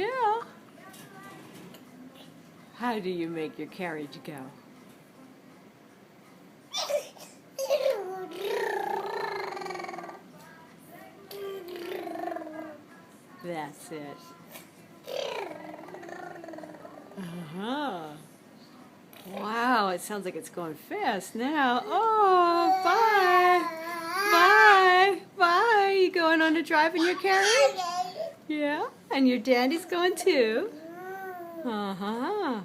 Yeah. How do you make your carriage go? That's it. Uh-huh. Wow, it sounds like it's going fast now. Oh, bye. Bye. Bye. You going on a drive in your carriage? Yeah, and your daddy's going too. Uh-huh.